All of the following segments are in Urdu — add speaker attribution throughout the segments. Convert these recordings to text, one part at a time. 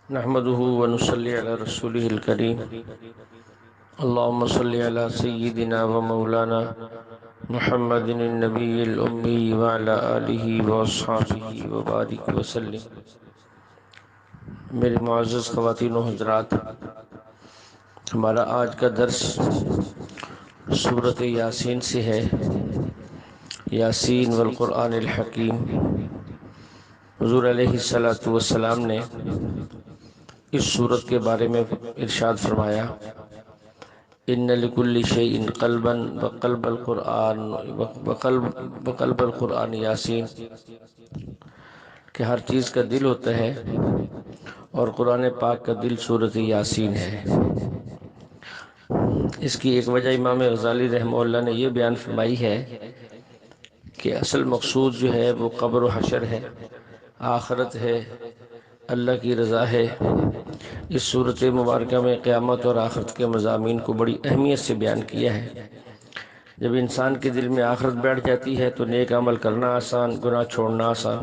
Speaker 1: نحمده ونصلي على رسوله الكريم اللهم صل على سيدنا ومولانا محمد النبي الأمي وعلى آله وأصحابه وبارك وسلم۔ میرے معزز خواتین و حضرات، ہمارا آج کا درس سورۃ یاسین سے ہے۔ یاسین والقرآن الحکیم۔ حضور علیہ السلام نے اس سورت کے بارے میں ارشاد فرمایا، ان لکل شیء قلبا وقلب القرآن یاسین، کہ ہر چیز کا دل ہوتا ہے اور قرآن پاک کا دل سورۃ یاسین ہے۔ اس کی ایک وجہ امام غزالی رحمہ اللہ نے یہ بیان فرمائی ہے کہ اصل مقصود جو ہے وہ قبر و حشر ہے، آخرت ہے، اللہ کی رضا ہے۔ اس سورۃ مبارکہ میں قیامت اور آخرت کے مضامین کو بڑی اہمیت سے بیان کیا ہے۔ جب انسان کے دل میں آخرت بیٹھ جاتی ہے تو نیک عمل کرنا آسان، گناہ چھوڑنا آسان۔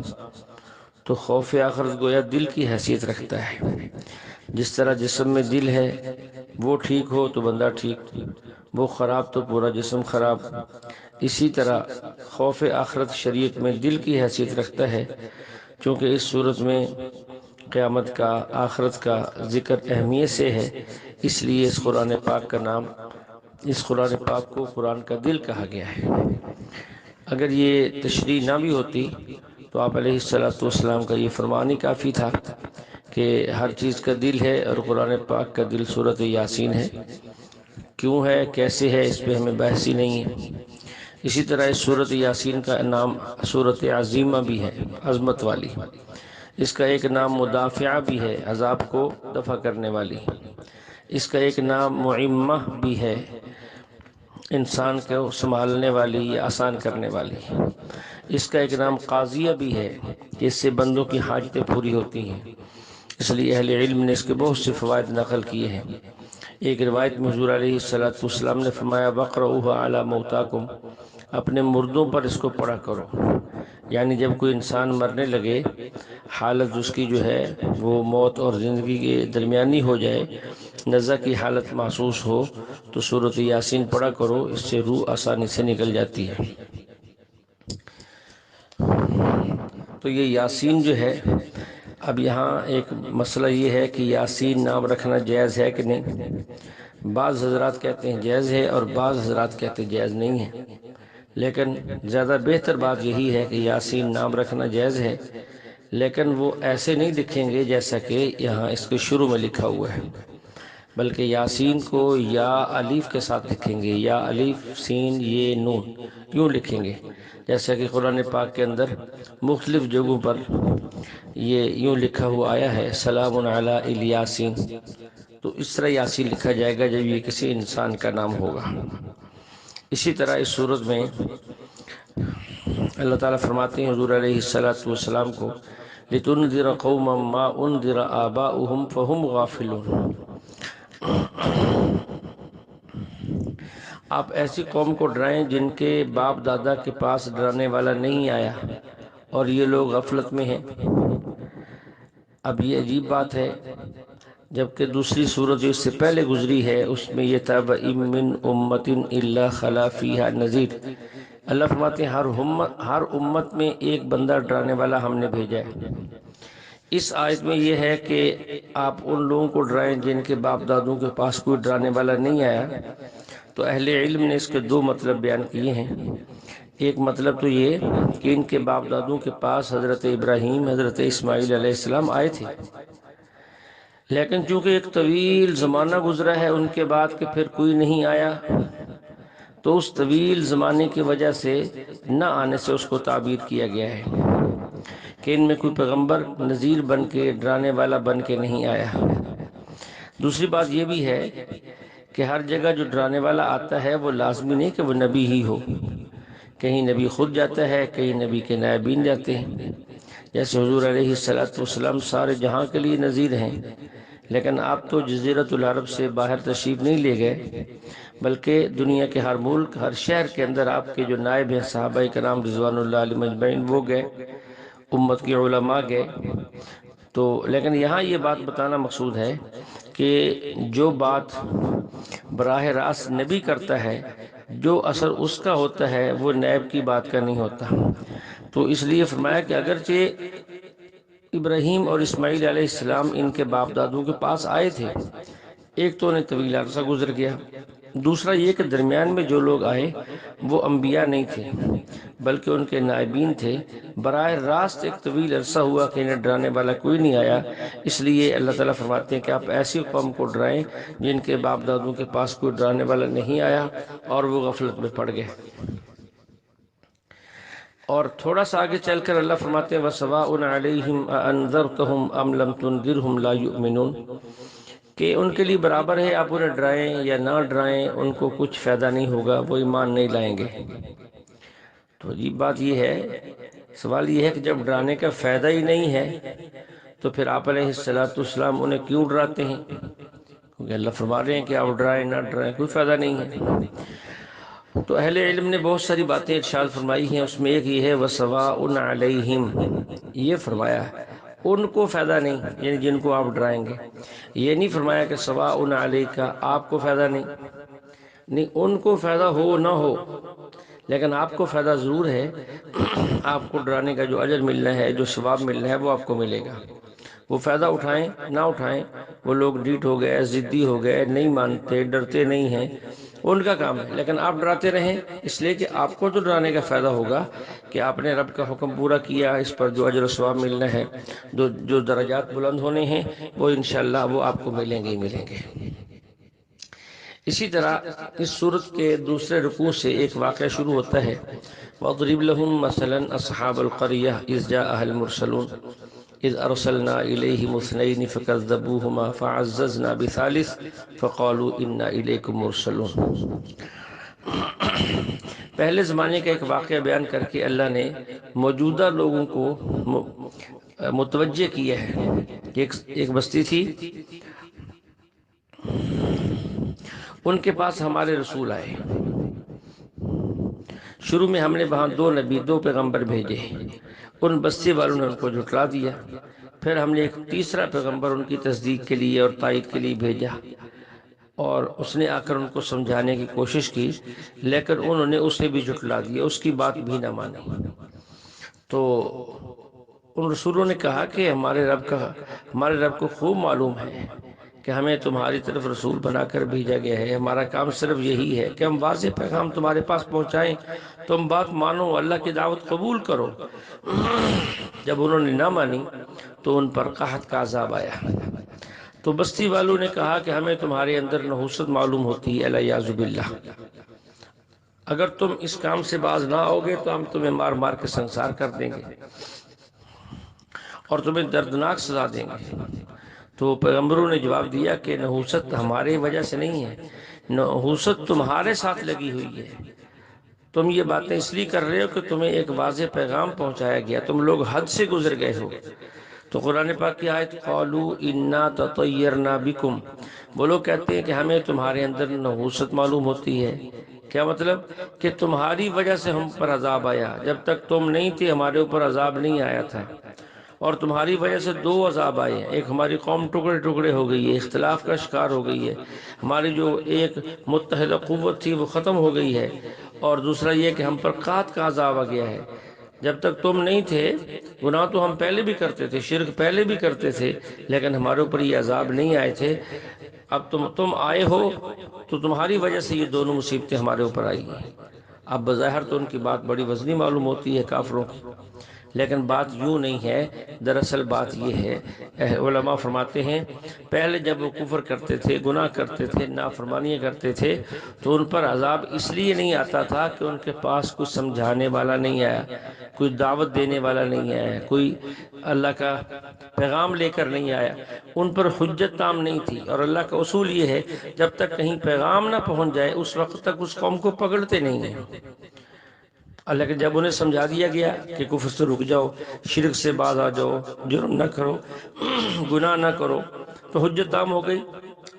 Speaker 1: تو خوف آخرت گویا دل کی حیثیت رکھتا ہے۔ جس طرح جسم میں دل ہے، وہ ٹھیک ہو تو بندہ ٹھیک، وہ خراب تو پورا جسم خراب۔ اسی طرح خوف آخرت شریعت میں دل کی حیثیت رکھتا ہے، چونکہ اس صورت میں قیامت کا، آخرت کا ذکر اہمیت سے ہے، اس لیے اس قرآن پاک کو قرآن کا دل کہا گیا ہے۔ اگر یہ تشریح نہ بھی ہوتی تو آپ علیہ السلام کا یہ فرمان ہی کافی تھا کہ ہر چیز کا دل ہے اور قرآن پاک کا دل سورۃ یاسین ہے۔ کیوں ہے، کیسے ہے، اس پہ ہمیں بحث ہی نہیں ہے۔ اسی طرح اس سورۃ یاسین کا نام سورۃ عظیمہ بھی ہے، عظمت والی۔ اس کا ایک نام مدافعہ بھی ہے، عذاب کو دفع کرنے والی۔ اس کا ایک نام معمہ بھی ہے، انسان کو سنبھالنے والی یا آسان کرنے والی۔ اس کا ایک نام قاضیہ بھی ہے کہ اس سے بندوں کی حاجتیں پوری ہوتی ہیں، اس لیے اہل علم نے اس کے بہت سے فوائد نقل کیے ہیں۔ ایک روایت میں حضور علیہ السلام نے فرمایا، وَقْرَؤُوهَ عَلَى مَوْتَاكُمْ، اپنے مردوں پر اس کو پڑھا کرو۔ یعنی جب کوئی انسان مرنے لگے، حالت اس کی جو ہے وہ موت اور زندگی کے درمیانی ہو جائے، نزع کی حالت محسوس ہو، تو سورۃ یاسین پڑھا کرو، اس سے روح آسانی سے نکل جاتی ہے۔ تو یہ یاسین جو ہے، اب یہاں ایک مسئلہ یہ ہے کہ یاسین نام رکھنا جائز ہے کہ نہیں۔ بعض حضرات کہتے ہیں جائز ہے اور بعض حضرات کہتے ہیں جائز نہیں ہے، لیکن زیادہ بہتر بات یہی ہے کہ یاسین نام رکھنا جائز ہے، لیکن وہ ایسے نہیں لکھیں گے جیسا کہ یہاں اس کے شروع میں لکھا ہوا ہے، بلکہ یاسین کو یا الف کے ساتھ لکھیں گے، یا الف سین یہ نون، یوں لکھیں گے جیسا کہ قرآن پاک کے اندر مختلف جگہوں پر یہ یوں لکھا ہوا آیا ہے، سلام علی الیاسین۔ تو اس طرح یاسین لکھا جائے گا جب یہ کسی انسان کا نام ہوگا۔ اسی طرح اس سورت میں اللہ تعالیٰ فرماتے ہیں حضور علیہ السلام کو، لِتُنذِرَ قَوْمًا مَا أُنذِرَ آبَاؤُهُمْ فَهُمْ غَافِلُونَ، آپ ایسی قوم کو ڈرائیں جن کے باپ دادا کے پاس ڈرانے والا نہیں آیا اور یہ لوگ غفلت میں ہیں۔ اب یہ عجیب بات ہے، جبکہ دوسری سورت جو اس سے پہلے گزری ہے اس میں یہ تھا وَإِن مِّنْ أُمَّةٍ إِلَّا خَلَا فِيهَا نَذِيرٌ۔ اللہ فرماتے ہیں ہر امت میں ایک بندہ ڈرانے والا ہم نے بھیجا ہے۔ اس آیت میں یہ ہے کہ آپ ان لوگوں کو ڈرائیں جن کے باپ دادوں کے پاس کوئی ڈرانے والا نہیں آیا۔ تو اہل علم نے اس کے دو مطلب بیان کیے ہیں۔ ایک مطلب تو یہ کہ ان کے باپ دادوں کے پاس حضرت ابراہیم، حضرت اسماعیل علیہ السلام آئے تھے، لیکن چونکہ ایک طویل زمانہ گزرا ہے ان کے بعد کہ پھر کوئی نہیں آیا، تو اس طویل زمانے کی وجہ سے نہ آنے سے اس کو تعبیر کیا گیا ہے کہ ان میں کوئی پیغمبر نذیر بن کے، ڈرانے والا بن کے نہیں آیا۔ دوسری بات یہ بھی ہے کہ ہر جگہ جو ڈرانے والا آتا ہے وہ لازمی نہیں کہ وہ نبی ہی ہو، کہیں نبی خود جاتا ہے، کہیں نبی کے نائبین جاتے ہیں۔ جیسے حضور علیہ السلام سارے جہاں کے لیے نذیر ہیں، لیکن آپ تو جزیرۃ العرب سے باہر تشریف نہیں لے گئے، بلکہ دنیا کے ہر ملک، ہر شہر کے اندر آپ کے جو نائب ہیں صحابہ کرام رضوان اللہ علیہم اجمعین وہ گئے، امت کے علماء گئے، تو لیکن یہاں یہ بات بتانا مقصود ہے کہ جو بات براہ راست نبی کرتا ہے، جو اثر اس کا ہوتا ہے وہ نیب کی بات کا نہیں ہوتا۔ تو اس لیے فرمایا کہ اگرچہ ابراہیم اور اسماعیل علیہ السلام ان کے باپ دادوں کے پاس آئے تھے، ایک تو انہیں طویل عرصہ گزر گیا، دوسرا یہ کہ درمیان میں جو لوگ آئے وہ انبیاء نہیں تھے بلکہ ان کے نائبین تھے، براہ راست ایک طویل عرصہ ہوا کہ انہیں ڈرانے والا کوئی نہیں آیا۔ اس لیے اللہ تعالیٰ فرماتے ہیں کہ آپ ایسی قوم کو ڈرائیں جن کے باپ دادوں کے پاس کوئی ڈرانے والا نہیں آیا اور وہ غفلت میں پڑ گئے۔ اور تھوڑا سا آگے چل کر اللہ فرماتے ہیں وَسَوَاءٌ عَلَيْهِمْ أَأَنذَرْتَهُمْ أَمْ لَمْ تُنذِرْهُمْ لَا يُؤْمِنُونَ، کہ ان کے لیے برابر ہے آپ انہیں ڈرائیں یا نہ ڈرائیں، ان کو کچھ فائدہ نہیں ہوگا، وہ ایمان نہیں لائیں گے۔ تو عجیب بات یہ ہے، سوال یہ ہے کہ جب ڈرانے کا فائدہ ہی نہیں ہے تو پھر آپ علیہ السلام انہیں کیوں ڈراتے ہیں؟ کیونکہ اللہ فرما رہے ہیں کہ آپ ڈرائیں نہ ڈرائیں کوئی فائدہ نہیں ہے۔ تو اہل علم نے بہت ساری باتیں ارشاد فرمائی ہیں، اس میں ایک یہ ہے وَسَوَاءٌ عَلَيْهِمْ، یہ فرمایا ان کو فائدہ نہیں، یعنی جن کو آپ ڈرائیں گے۔ یہ نہیں فرمایا کہ سواء علیک، آپ کو فائدہ نہیں، ان کو فائدہ ہو نہ ہو لیکن آپ کو فائدہ ضرور ہے۔ آپ کو ڈرانے کا جو اجر ملنا ہے، جو ثواب ملنا ہے وہ آپ کو ملے گا۔ وہ فائدہ اٹھائیں نہ اٹھائیں، وہ لوگ ڈیٹ ہو گئے، ضدی ہو گئے، نہیں مانتے، ڈرتے نہیں ہیں، ان کا کام ہے، لیکن آپ ڈراتے رہیں، اس لیے کہ آپ کو تو ڈرانے کا فائدہ ہوگا کہ آپ نے رب کا حکم پورا کیا، اس پر جو اجر و ثواب ملنا ہے، جو درجات بلند ہونے ہیں وہ انشاءاللہ وہ آپ کو ملیں گے ہی ملیں گے۔ اسی طرح اس سورت کے دوسرے رکوع سے ایک واقعہ شروع ہوتا ہے وَاضْرِبْ لَهُمْ مَثَلًا أَصْحَابَ الْقَرْيَةِ إِذْ جَاءَهَا الْمُرْسَلُونَ إِذْ أَرْسَلْنَا إِلَيْهِمُ اثْنَيْنِ فَكَذَّبُوهُمَا فَعَزَّزْنَا بِثَالِثٍ فَقَالُوا إِنَّا إِلَيْكُمْ مُرْسَلُونَ۔ پہلے زمانے کا ایک واقعہ بیان کر کے اللہ نے موجودہ لوگوں کو متوجہ کیا ہے۔ ایک بستی تھی، ان کے پاس ہمارے رسول آئے، شروع میں ہم نے وہاں 2 نبی 2 پیغمبر بھیجے، ان بستی والوں نے ان کو جھٹلا دیا، پھر ہم نے ایک تیسرا پیغمبر ان کی تصدیق کے لیے اور تائید کے لیے بھیجا، اور اس نے آ کر ان کو سمجھانے کی کوشش کی، لیکن انہوں نے اسے بھی جھٹلا دیا، اس کی بات بھی نہ مانی۔ تو ان رسولوں نے کہا کہ ہمارے رب کو خوب معلوم ہے کہ ہمیں تمہاری طرف رسول بنا کر بھیجا گیا ہے، ہمارا کام صرف یہی ہے کہ ہم واضح پیغام تمہارے پاس پہنچائیں، تم بات مانو، اللہ کی دعوت قبول کرو۔ جب انہوں نے نہ مانی تو ان پر قحط کا عذاب آیا۔ تو بستی والوں نے کہا کہ ہمیں تمہارے اندر نحوست معلوم ہوتی ہے، الیاذ باللہ، اگر تم اس کام سے باز نہ آؤ گے تو ہم تمہیں مار مار کے سنسار کر دیں گے اور تمہیں دردناک سزا دیں گے۔ تو پیغمبروں نے جواب دیا کہ نحوست ہماری وجہ سے نہیں ہے، نحوست تمہارے ساتھ لگی ہوئی ہے، تم یہ باتیں اس لیے کر رہے ہو کہ تمہیں ایک واضح پیغام پہنچایا گیا، تم لوگ حد سے گزر گئے ہو۔ تو قرآن پاک کی آیت قالوا انا تطیرنا بکم، وہ لوگ کہتے ہیں کہ ہمیں تمہارے اندر نحوست معلوم ہوتی ہے۔ کیا مطلب؟ کہ تمہاری وجہ سے ہم پر عذاب آیا، جب تک تم نہیں تھے ہمارے اوپر عذاب نہیں آیا تھا، اور تمہاری وجہ سے 2 عذاب آئے ہیں، ایک ہماری قوم ٹکڑے ٹکڑے ہو گئی ہے، اختلاف کا شکار ہو گئی ہے، ہماری جو ایک متحدہ قوت تھی وہ ختم ہو گئی ہے، اور دوسرا یہ کہ ہم پر قحط کا عذاب آ گیا ہے۔ جب تک تم نہیں تھے، گناہ تو ہم پہلے بھی کرتے تھے، شرک پہلے بھی کرتے تھے، لیکن ہمارے اوپر یہ عذاب نہیں آئے تھے، اب تم آئے ہو تو تمہاری وجہ سے یہ دونوں مصیبتیں ہمارے اوپر آئی ہیں۔ اب بظاہر تو ان کی بات بڑی وزنی معلوم ہوتی ہے کافروں کی، لیکن بات یوں نہیں ہے، دراصل بات یہ ہے، علماء فرماتے ہیں پہلے جب وہ کفر کرتے تھے، گناہ کرتے تھے، نافرمانیاں کرتے تھے، تو ان پر عذاب اس لیے نہیں آتا تھا کہ ان کے پاس کوئی سمجھانے والا نہیں آیا، کوئی دعوت دینے والا نہیں آیا، کوئی اللہ کا پیغام لے کر نہیں آیا، ان پر حجت تام نہیں تھی، اور اللہ کا اصول یہ ہے جب تک کہیں پیغام نہ پہنچ جائے اس وقت تک اس قوم کو پکڑتے نہیں ہیں۔ لیکن جب انہیں سمجھا دیا گیا کہ کفر سے رک جاؤ، شرک سے باز آ جاؤ، جرم نہ کرو، گناہ نہ کرو، تو حجت تام ہو گئی۔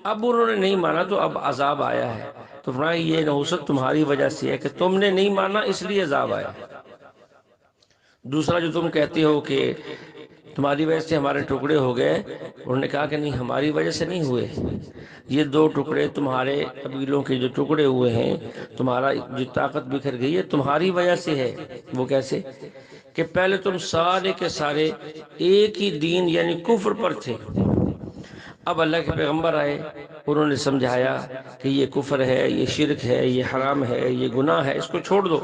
Speaker 1: اب انہوں نے نہیں مانا تو اب عذاب آیا ہے، تو فرمایا یہ نحوست تمہاری وجہ سے ہے کہ تم نے نہیں مانا اس لیے عذاب آیا۔ دوسرا جو تم کہتے ہو کہ تمہاری وجہ سے ہمارے ٹکڑے ہو گئے. انہوں نے کہا کہ نہیں، ہماری وجہ سے نہیں ہوئے، یہ 2 ٹکڑے تمہارے قبیلوں کے جو ٹکڑے ہوئے ہیں، تمہارا جو طاقت بکھر گئی ہے تمہاری وجہ سے ہے. وہ کیسے؟ کہ پہلے تم سارے کے سارے ایک ہی دین یعنی کفر پر تھے. اب اللہ کے پیغمبر آئے، انہوں نے سمجھایا کہ یہ کفر ہے، یہ شرک ہے، یہ حرام ہے، یہ گناہ ہے، اس کو چھوڑ دو.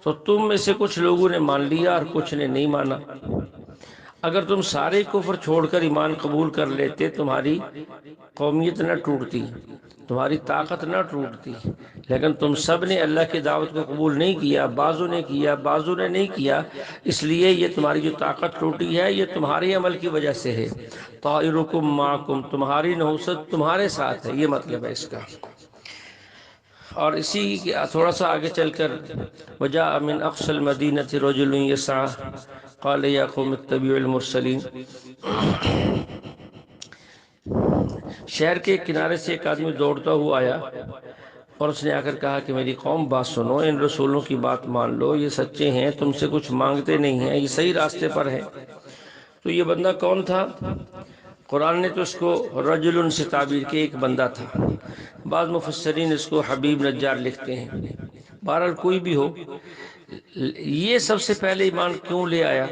Speaker 1: تو تم میں سے کچھ لوگوں نے مان لیا اور کچھ نے نہیں مانا. اگر تم سارے کفر چھوڑ کر ایمان قبول کر لیتے، تمہاری قومیت نہ ٹوٹتی، تمہاری طاقت نہ ٹوٹتی. لیکن تم سب نے اللہ کی دعوت کو قبول نہیں کیا، بعضوں نے کیا، بعضوں نے نہیں کیا. اس لیے یہ تمہاری جو طاقت ٹوٹی ہے یہ تمہارے عمل کی وجہ سے ہے. طائرکم معکم، تمہاری نحوست تمہارے ساتھ ہے، یہ مطلب ہے اس کا. اور اسی کے تھوڑا سا آگے چل کر وجاء من اقصى المدینة رجل يسعى قال یا قوم اتبعوا المرسلین. شہر کے کنارے سے ایک آدمی دوڑتا ہوا آیا اور اس نے آ کر کہا کہ میری قوم بات سنو، ان رسولوں کی بات مان لو، یہ سچے ہیں، تم سے کچھ مانگتے نہیں ہیں، یہ صحیح راستے پر ہے. تو یہ بندہ کون تھا؟ قرآن نے تو اس کو رجل سے تعبیر کے، ایک بندہ تھا. بعض مفسرین اس کو حبیب نجار لکھتے ہیں. بہرحال کوئی بھی ہو، یہ سب سے پہلے ایمان کیوں لے آیا،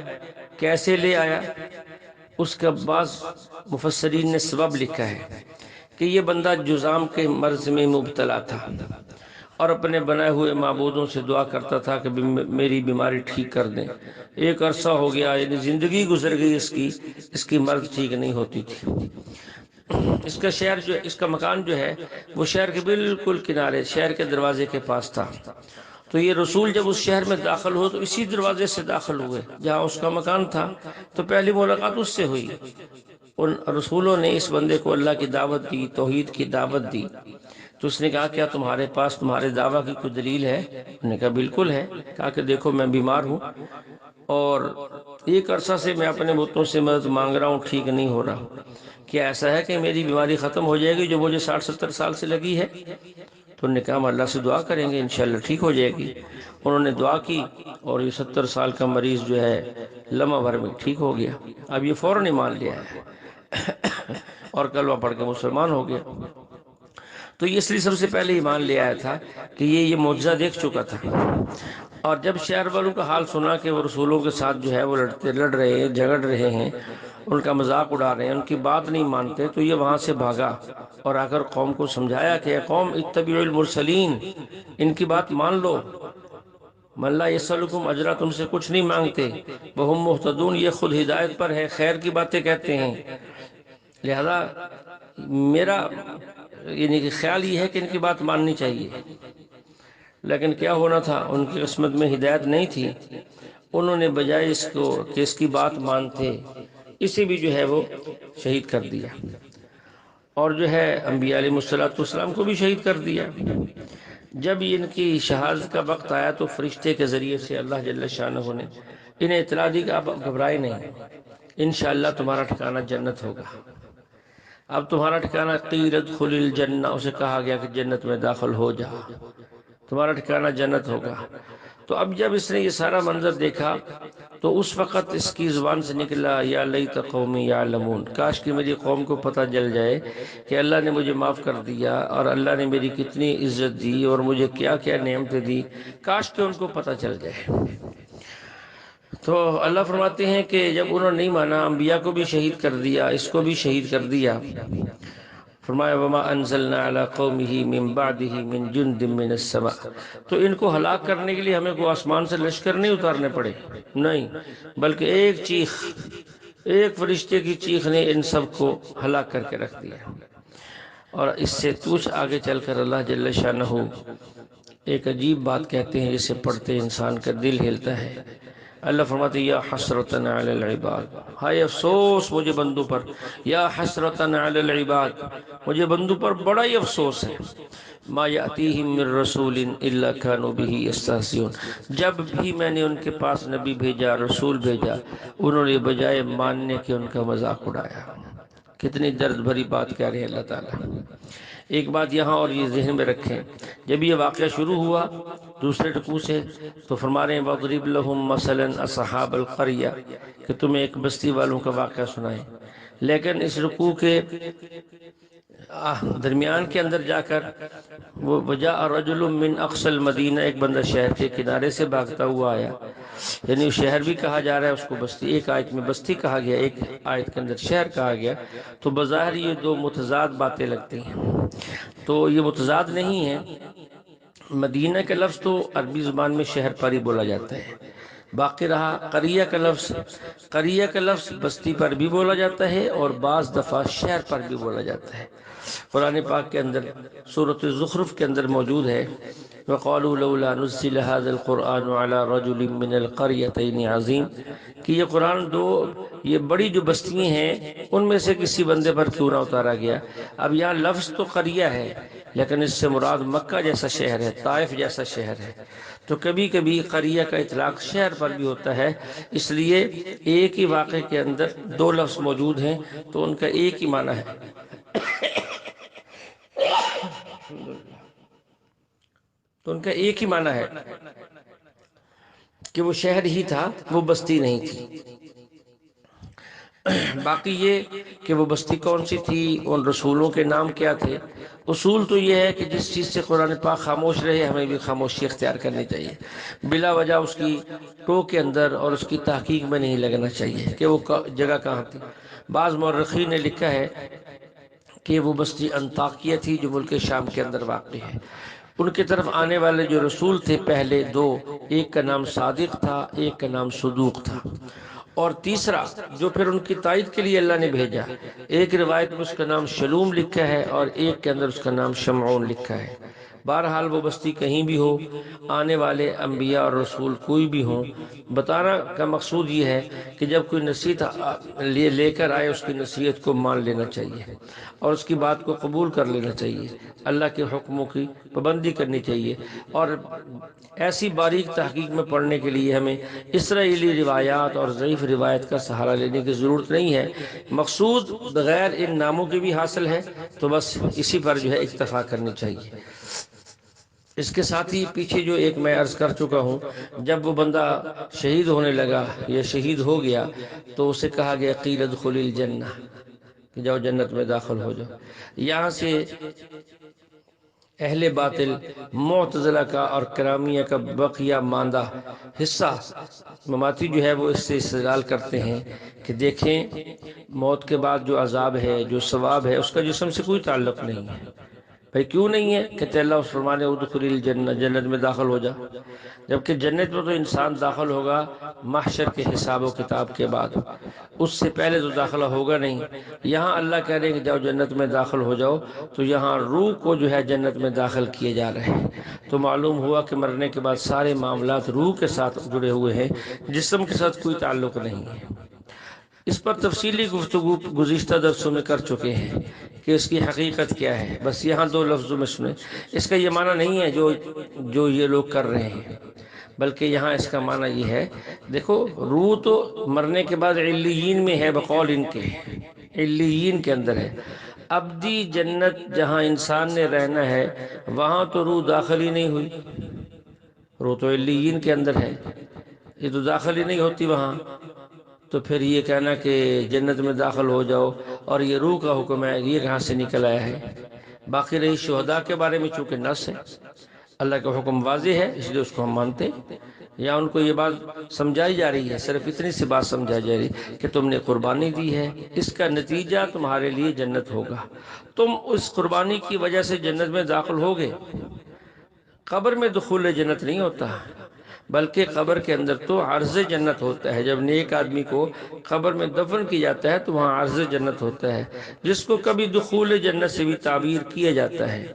Speaker 1: کیسے لے آیا، اس کا بعض مفسرین نے سبب لکھا ہے کہ یہ بندہ جذام کے مرض میں مبتلا تھا اور اپنے بنائے ہوئے معبودوں سے دعا کرتا تھا کہ میری بیماری ٹھیک کر دیں. ایک عرصہ ہو گیا، یعنی زندگی گزر گئی اس کی مرض ٹھیک نہیں ہوتی تھی. اس کا شہر جو، اس کا مکان جو ہے وہ شہر کے بالکل کنارے، شہر کے دروازے کے پاس تھا. تو یہ رسول جب اس شہر میں داخل ہو تو اسی دروازے سے داخل ہوئے جہاں اس کا مکان تھا. تو پہلی ملاقات اس سے ہوئی. ان رسولوں نے اس بندے کو اللہ کی دعوت دی، توحید کی دعوت دی. تو اس نے کہا کیا تمہارے پاس تمہارے دعویٰ کی کوئی دلیل ہے؟ انہوں نے کہا بالکل ہے. کہا کہ دیکھو میں بیمار ہوں اور ایک عرصہ سے میں اپنے بتوں سے مدد مانگ رہا ہوں، ٹھیک نہیں ہو رہا. کیا ایسا ہے کہ میری بیماری ختم ہو جائے گی جو مجھے 60-70 سال سے لگی ہے؟ تو انہوں نے کہا ہم اللہ سے دعا کریں گے، انشاءاللہ ٹھیک ہو جائے گی. انہوں نے دعا کی اور یہ 70 سال کا مریض جو ہے لمحہ بھر میں ٹھیک ہو گیا. اب یہ فوراً ایمان لیا ہے اور کلمہ پڑھ کے مسلمان ہو گیا. تو یہ اس لیے سب سے پہلے ایمان لے آیا تھا کہ یہ معجزہ دیکھ چکا تھا. اور جب شہر والوں کا حال سنا کہ وہ رسولوں کے ساتھ جو ہے وہ لڑ رہے ہیں، جھگڑ رہے ہیں، ان کا مذاق اڑا رہے ہیں، ان کی بات نہیں مانتے، تو یہ وہاں سے بھاگا اور آ کر قوم کو سمجھایا کہ اے قوم اتبعوا المرسلین، ان کی بات مان لو. من لا یسألکم اجرا، تم سے کچھ نہیں مانگتے، وہم مہتدون، یہ خود ہدایت پر ہے، خیر کی باتیں کہتے ہیں. لہذا میرا یعنی کہ خیال یہ ہے کہ ان کی بات ماننی چاہیے. لیکن کیا ہونا تھا، ان کی قسمت میں ہدایت نہیں تھی. انہوں نے بجائے اس کو کہ اس کی بات مانتے، اسے بھی جو ہے وہ شہید کر دیا. اور جو ہے انبیاء علیہ السلام کو بھی شہید کر دیا. جب ان کی شہادت کا وقت آیا تو فرشتے کے ذریعے سے اللہ جل شانہ نے انہیں اطلاع دی کہ آپ گھبرائے نہیں، انشاءاللہ تمہارا ٹھکانہ جنت ہوگا. اب تمہارا ٹھکانہ قیل ادخل الجنہ، اسے کہا گیا کہ جنت میں داخل ہو جا، تمہارا ٹھکانہ جنت ہوگا. تو اب جب اس نے یہ سارا منظر دیکھا تو اس وقت اس کی زبان سے نکلا یا لیت قومی یعلمون، کاش کہ میری قوم کو پتہ چل جائے کہ اللہ نے مجھے معاف کر دیا اور اللہ نے میری کتنی عزت دی اور مجھے کیا کیا نعمتیں دی، کاش کہ ان کو پتہ چل جائے. تو اللہ فرماتے ہیں کہ جب انہوں نے نہیں مانا، انبیاء کو بھی شہید کر دیا، اس کو بھی شہید کر دیا. فرمایا وما انزلنا علی قومہ من بعدہ من جند من السماء، تو ان کو ہلاک کرنے کے لیے ہمیں کوئی آسمان سے لشکر نہیں اتارنے پڑے، نہیں، بلکہ ایک چیخ، ایک فرشتے کی چیخ نے ان سب کو ہلاک کر کے رکھ دیا. اور اس سے کچھ آگے چل کر اللہ جل شانہ ایک عجیب بات کہتے ہیں جسے پڑھتے انسان کا دل ہلتا ہے. اللہ فرماتے ہیں یا حسرتن علی العباد، ہائے افسوس مجھے بندوں پر، یا حسرتن علی العباد، مجھے بندوں پر بڑا ہی افسوس ہے. ما یأتیہم من رسول الا کانوا بہ یستہزئون، جب بھی میں نے ان کے پاس نبی بھیجا، رسول بھیجا، انہوں نے بجائے ماننے کے ان کا مذاق اڑایا. کتنی درد بھری بات کہہ رہے ہیں اللہ تعالیٰ. ایک بات یہاں اور یہ ذہن میں رکھیں، جب یہ واقعہ شروع ہوا دوسرے رکوع سے تو فرما رہے ہیں وَاضْرِبْ لَهُمْ مَثَلًا أَصْحَابَ الْقَرْيَةِ کہ تمہیں ایک بستی والوں کا واقعہ سنائیں. لیکن اس رکوع کے درمیان کے اندر جا کر وہ وَجَاءَ رَجُلٌ مِّنْ أَقْصَى الْمَدِينَةِ ایک بندہ شہر کے کنارے سے بھاگتا ہوا آیا. یعنی شہر بھی کہا جا رہا ہے اس کو بستی، ایک آیت میں بستی کہا گیا، ایک آیت کے اندر شہر کہا گیا. تو بظاہر یہ دو متضاد باتیں لگتی ہیں، تو یہ متضاد نہیں ہے. مدینہ کا لفظ تو عربی زبان میں شہر پر ہی بولا جاتا ہے. باقی رہا قریہ کا لفظ، قریہ کا لفظ بستی پر بھی بولا جاتا ہے اور بعض دفعہ شہر پر بھی بولا جاتا ہے. قرآن پاک کے اندر سورۃ الزخرف کے اندر موجود ہے وَقَالُوا لَوْلَا نُزِّلَ هَذَا الْقُرْآنُ عَلَى رَجُلٍ مِّنَ الْقَرْيَتَيْنِ عَظِيمٍ کہ یہ قرآن یہ بڑی جو بستیاں ہیں ان میں سے کسی بندے پر کیوں نہ اتارا گیا. اب یہاں لفظ تو قریہ ہے لیکن اس سے مراد مکہ جیسا شہر ہے، طائف جیسا شہر ہے. تو کبھی کبھی قریہ کا اطلاق شہر پر بھی ہوتا ہے، اس لیے ایک ہی واقعے کے اندر دو لفظ موجود ہیں تو ان کا ایک ہی معنی ہے. تو ان کا ایک ہی معنی ہے کہ وہ شہر ہی تھا، وہ بستی نہیں تھی. باقی یہ کہ وہ بستی کون سی تھی، ان رسولوں کے نام کیا تھے، اصول تو یہ ہے کہ جس چیز سے قرآن پاک خاموش رہے ہمیں بھی خاموشی اختیار کرنی چاہیے. بلا وجہ اس کی ٹو کے اندر اور اس کی تحقیق میں نہیں لگنا چاہیے کہ وہ جگہ کہاں تھی. بعض مورخین نے لکھا ہے کہ وہ بستی انطاکیہ تھی جو ملک شام کے اندر واقع ہے. ان کی طرف آنے والے جو رسول تھے پہلے دو، ایک کا نام صادق تھا، ایک کا نام صدوق تھا، اور تیسرا جو پھر ان کی تائید کے لیے اللہ نے بھیجا، ایک روایت میں اس کا نام شلوم لکھا ہے اور ایک کے اندر اس کا نام شمعون لکھا ہے. بہرحال وہ بستی کہیں بھی ہو، آنے والے انبیاء اور رسول کوئی بھی ہوں، بتانا کا مقصود یہ ہے کہ جب کوئی نصیحت لے کر آئے اس کی نصیحت کو مان لینا چاہیے اور اس کی بات کو قبول کر لینا چاہیے. اللہ کے حکموں کی پابندی کرنی چاہیے اور ایسی باریک تحقیق میں پڑھنے کے لیے ہمیں اسرائیلی روایات اور ضعیف روایت کا سہارا لینے کی ضرورت نہیں ہے. مقصود بغیر ان ناموں کے بھی حاصل ہے تو بس اسی پر جو ہے اکتفا کرنی چاہیے. اس کے ساتھ ہی پیچھے جو ایک میں عرض کر چکا ہوں، جب وہ بندہ شہید ہونے لگا یا شہید ہو گیا تو اسے کہا گیا قیل ادخل الجنہ کہ جاؤ جنت میں داخل ہو جاؤ. یہاں سے اہل باطل معتزلہ کا اور کرامیہ کا بقیہ ماندہ حصہ مماتی جو ہے وہ اس سے استدلال کرتے ہیں کہ دیکھیں موت کے بعد جو عذاب ہے، جو ثواب ہے، اس کا جسم سے کوئی تعلق نہیں ہے. بھئی کیوں نہیں ہے؟ کہتے اللہ اس فرمانے ادخل الجنہ جنت میں داخل ہو جا، جبکہ جنت میں تو انسان داخل ہوگا محشر کے حساب و کتاب کے بعد، اس سے پہلے تو داخلہ ہوگا نہیں. یہاں اللہ کہہ رہے ہیں کہ جاؤ جنت میں داخل ہو جاؤ، تو یہاں روح کو جو ہے جنت میں داخل کیے جا رہے ہیں. تو معلوم ہوا کہ مرنے کے بعد سارے معاملات روح کے ساتھ جڑے ہوئے ہیں، جسم کے ساتھ کوئی تعلق نہیں ہے. اس پر تفصیلی گفتگو گزشتہ درسوں میں کر چکے ہیں کہ اس کی حقیقت کیا ہے. بس یہاں دو لفظوں میں سنیں. اس کا یہ معنی نہیں ہے جو یہ لوگ کر رہے ہیں، بلکہ یہاں اس کا معنی یہ ہے، دیکھو روح تو مرنے کے بعد علیین میں ہے، بقول ان کے علیین کے اندر ہے. ابدی جنت جہاں انسان نے رہنا ہے وہاں تو روح داخل ہی نہیں ہوئی، روح تو علیین کے اندر ہے، یہ تو داخل ہی نہیں ہوتی وہاں. تو پھر یہ کہنا کہ جنت میں داخل ہو جاؤ اور یہ روح کا حکم ہے، یہ کہاں سے نکل آیا ہے؟ باقی رہی شہداء کے بارے میں چونکہ نص ہے، اللہ کا حکم واضح ہے اس لیے اس کو ہم مانتے. یا ان کو یہ بات سمجھائی جا رہی ہے، صرف اتنی سی بات سمجھائی جا رہی کہ تم نے قربانی دی ہے، اس کا نتیجہ تمہارے لیے جنت ہوگا، تم اس قربانی کی وجہ سے جنت میں داخل ہوگے. قبر میں دخول جنت نہیں ہوتا، بلکہ قبر کے اندر تو عرض جنت ہوتا ہے. جب نیک آدمی کو قبر میں دفن کی جاتا ہے تو وہاں عرض جنت ہوتا ہے، جس کو کبھی دخول جنت سے بھی تعبیر کیا جاتا ہے.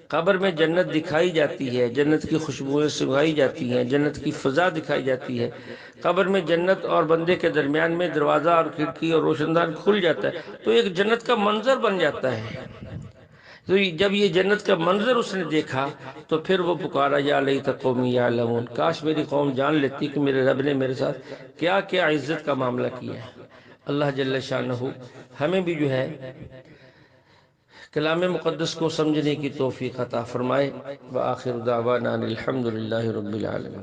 Speaker 1: قبر میں جنت دکھائی جاتی ہے، جنت کی خوشبوئیں سنگھائی جاتی ہیں، جنت کی فضا دکھائی جاتی ہے. قبر میں جنت اور بندے کے درمیان میں دروازہ اور کھڑکی اور روشن دان کھل جاتا ہے تو ایک جنت کا منظر بن جاتا ہے. تو جب یہ جنت کا منظر اس نے دیکھا تو پھر وہ پکارا یا لیت قومی یعلمون، کاش میری قوم جان لیتی کہ میرے رب نے میرے ساتھ کیا کیا عزت کا معاملہ کیا ہے. اللہ جل شانہ ہمیں بھی جو ہے کلام مقدس کو سمجھنے کی توفیق عطا فرمائے۔ وآخر دعوانا الحمد للہ رب العالمین۔